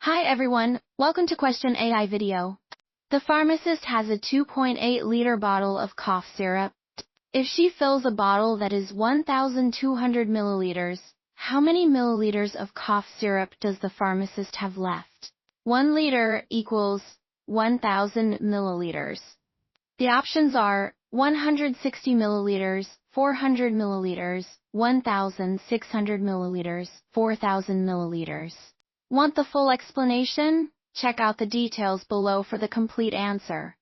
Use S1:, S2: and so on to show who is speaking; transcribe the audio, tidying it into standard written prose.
S1: Hi everyone, welcome to Question AI video. The pharmacist has a 2.8-liter bottle of cough syrup. If she fills a bottle that is 1,200 milliliters, how many milliliters of cough syrup does the pharmacist have left? 1 liter equals 1,000 milliliters. The options are 160 milliliters, 400 milliliters, 1,600 milliliters, 4,000 milliliters. Want the full explanation? Check out the details below for the complete answer.